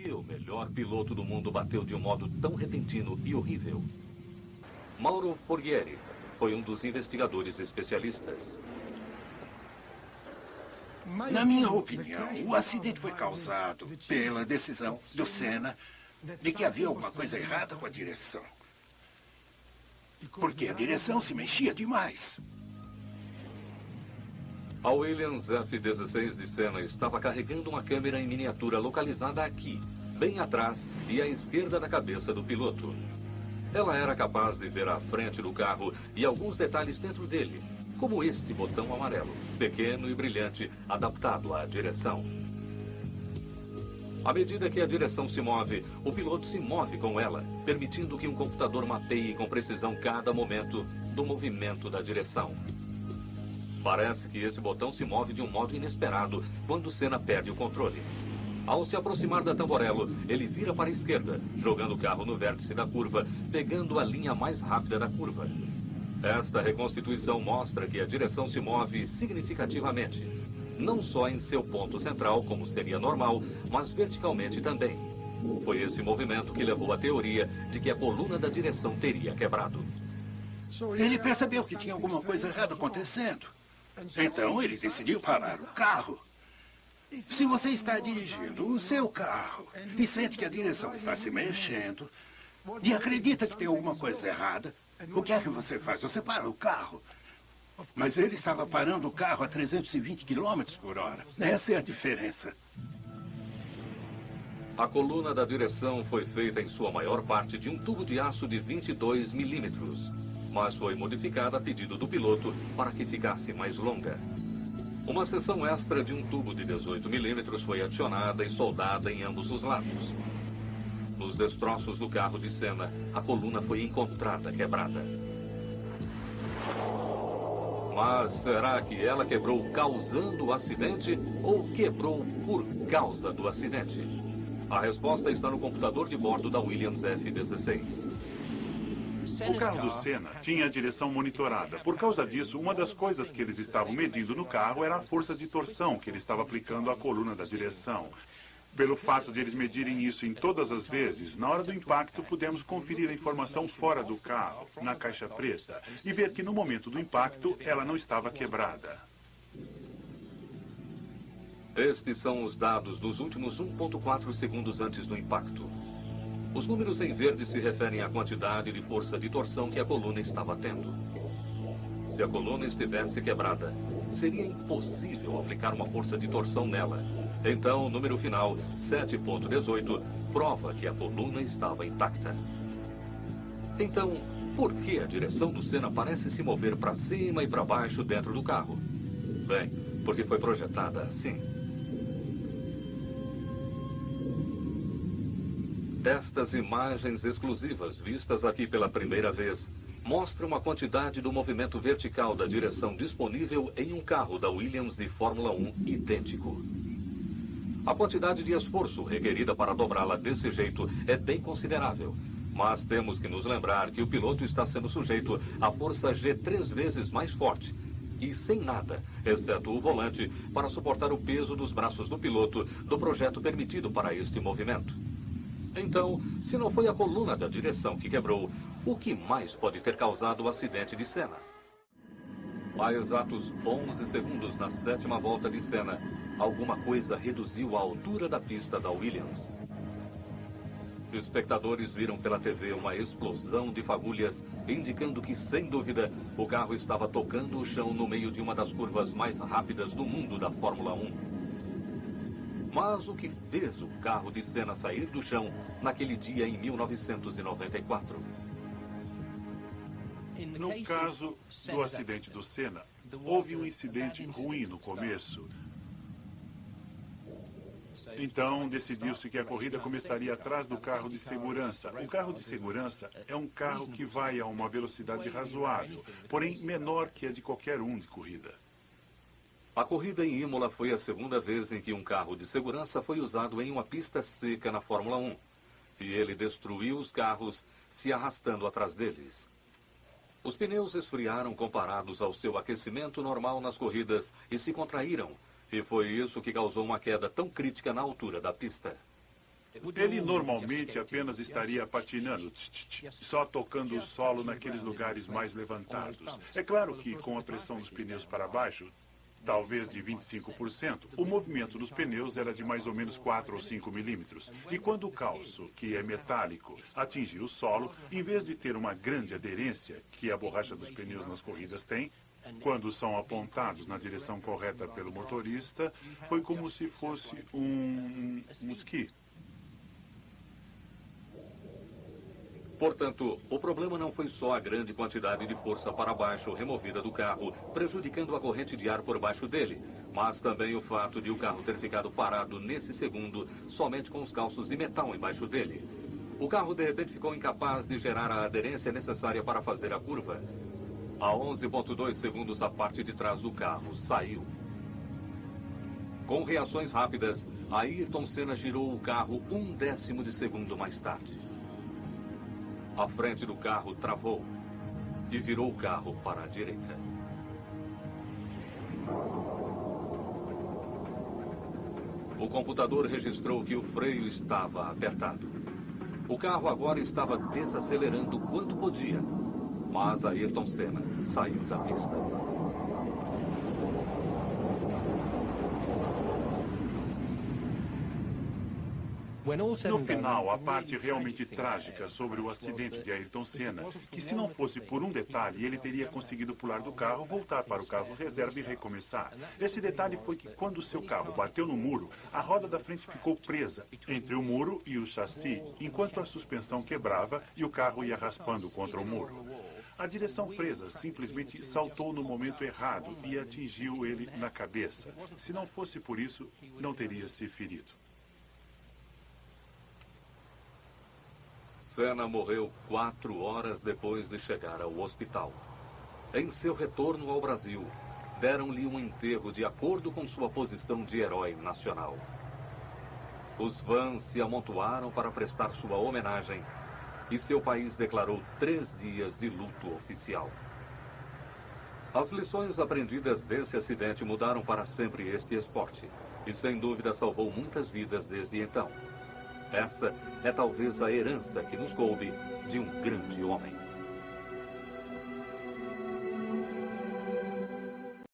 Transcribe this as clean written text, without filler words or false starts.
que o melhor piloto do mundo bateu de um modo tão repentino e horrível? Mauro Forghieri foi um dos investigadores especialistas. Na minha opinião, o acidente foi causado pela decisão do Senna de que havia alguma coisa errada com a direção. Porque a direção se mexia demais. A Williams F-16 de Senna estava carregando uma câmera em miniatura localizada aqui, bem atrás e à esquerda da cabeça do piloto. Ela era capaz de ver a frente do carro e alguns detalhes dentro dele, como este botão amarelo, pequeno e brilhante, adaptado à direção. À medida que a direção se move, o piloto se move com ela, permitindo que um computador mapeie com precisão cada momento do movimento da direção. Parece que esse botão se move de um modo inesperado quando Senna perde o controle. Ao se aproximar da Tamborello, ele vira para a esquerda, jogando o carro no vértice da curva, pegando a linha mais rápida da curva. Esta reconstituição mostra que a direção se move significativamente, não só em seu ponto central, como seria normal, mas verticalmente também. Foi esse movimento que levou à teoria de que a coluna da direção teria quebrado. Ele percebeu que tinha alguma coisa errada acontecendo. Então ele decidiu parar o carro. Se você está dirigindo o seu carro e sente que a direção está se mexendo e acredita que tem alguma coisa errada, o que é que você faz? Você para o carro. Mas ele estava parando o carro a 320 km por hora. Essa é a diferença. A coluna da direção foi feita em sua maior parte de um tubo de aço de 22 milímetros, mas foi modificada a pedido do piloto para que ficasse mais longa. Uma seção extra de um tubo de 18 milímetros foi adicionada e soldada em ambos os lados. Nos destroços do carro de Senna, a coluna foi encontrada quebrada. Mas será que ela quebrou causando o acidente ou quebrou por causa do acidente? A resposta está no computador de bordo da Williams F-16. O carro do Senna tinha a direção monitorada. Por causa disso, uma das coisas que eles estavam medindo no carro era a força de torção que ele estava aplicando à coluna da direção. Pelo fato de eles medirem isso em todas as vezes, na hora do impacto pudemos conferir a informação fora do carro, na caixa preta, e ver que no momento do impacto ela não estava quebrada. Estes são os dados dos últimos 1,4 segundos antes do impacto. Os números em verde se referem à quantidade de força de torção que a coluna estava tendo. Se a coluna estivesse quebrada, seria impossível aplicar uma força de torção nela. Então, o número final, 7,18, prova que a coluna estava intacta. Então, por que a direção do Senna parece se mover para cima e para baixo dentro do carro? Bem, porque foi projetada assim. Estas imagens exclusivas, vistas aqui pela primeira vez, mostram a quantidade do movimento vertical da direção disponível em um carro da Williams de Fórmula 1 idêntico. A quantidade de esforço requerida para dobrá-la desse jeito é bem considerável, mas temos que nos lembrar que o piloto está sendo sujeito à força G 3 vezes mais forte, e sem nada, exceto o volante, para suportar o peso dos braços do piloto do projeto permitido para este movimento. Então, se não foi a coluna da direção que quebrou, o que mais pode ter causado o acidente de Senna? Há exatos 11 segundos na 7ª volta de Senna, alguma coisa reduziu a altura da pista da Williams. Espectadores viram pela TV uma explosão de fagulhas, indicando que, sem dúvida, o carro estava tocando o chão no meio de uma das curvas mais rápidas do mundo da Fórmula 1. Mas o que fez o carro de Senna sair do chão naquele dia em 1994? No caso do acidente do Senna, houve um incidente ruim no começo. Então, decidiu-se que a corrida começaria atrás do carro de segurança. O carro de segurança é um carro que vai a uma velocidade razoável, porém menor que a de qualquer um de corrida. A corrida em Imola foi a segunda vez em que um carro de segurança foi usado em uma pista seca na Fórmula 1. E ele destruiu os carros, se arrastando atrás deles. Os pneus esfriaram comparados ao seu aquecimento normal nas corridas e se contraíram. E foi isso que causou uma queda tão crítica na altura da pista. Ele normalmente apenas estaria patinando, só tocando o solo naqueles lugares mais levantados. É claro que com a pressão dos pneus para baixo, talvez de 25%, o movimento dos pneus era de mais ou menos 4 ou 5 milímetros. E quando o calço, que é metálico, atingia o solo, em vez de ter uma grande aderência, que a borracha dos pneus nas corridas tem, quando são apontados na direção correta pelo motorista, foi como se fosse um esqui. Portanto, o problema não foi só a grande quantidade de força para baixo removida do carro, prejudicando a corrente de ar por baixo dele, mas também o fato de o carro ter ficado parado nesse segundo somente com os calços de metal embaixo dele. O carro de repente ficou incapaz de gerar a aderência necessária para fazer a curva. A 11,2 segundos, a parte de trás do carro saiu. Com reações rápidas, Ayrton Senna girou o carro 1/10 de segundo mais tarde. A frente do carro travou e virou o carro para a direita. O computador registrou que o freio estava apertado. O carro agora estava desacelerando quanto podia, mas Ayrton Senna saiu da pista. No final, a parte realmente trágica sobre o acidente de Ayrton Senna, que se não fosse por um detalhe, ele teria conseguido pular do carro, voltar para o carro reserva e recomeçar. Esse detalhe foi que quando seu carro bateu no muro, a roda da frente ficou presa entre o muro e o chassi, enquanto a suspensão quebrava e o carro ia raspando contra o muro. A direção presa simplesmente saltou no momento errado e atingiu ele na cabeça. Se não fosse por isso, não teria se ferido. Senna morreu 4 horas depois de chegar ao hospital. Em seu retorno ao Brasil, deram-lhe um enterro de acordo com sua posição de herói nacional. Os fãs se amontoaram para prestar sua homenagem e seu país declarou 3 dias de luto oficial. As lições aprendidas desse acidente mudaram para sempre este esporte e, sem dúvida, salvou muitas vidas desde então. Essa é talvez a herança que nos coube de um grande homem.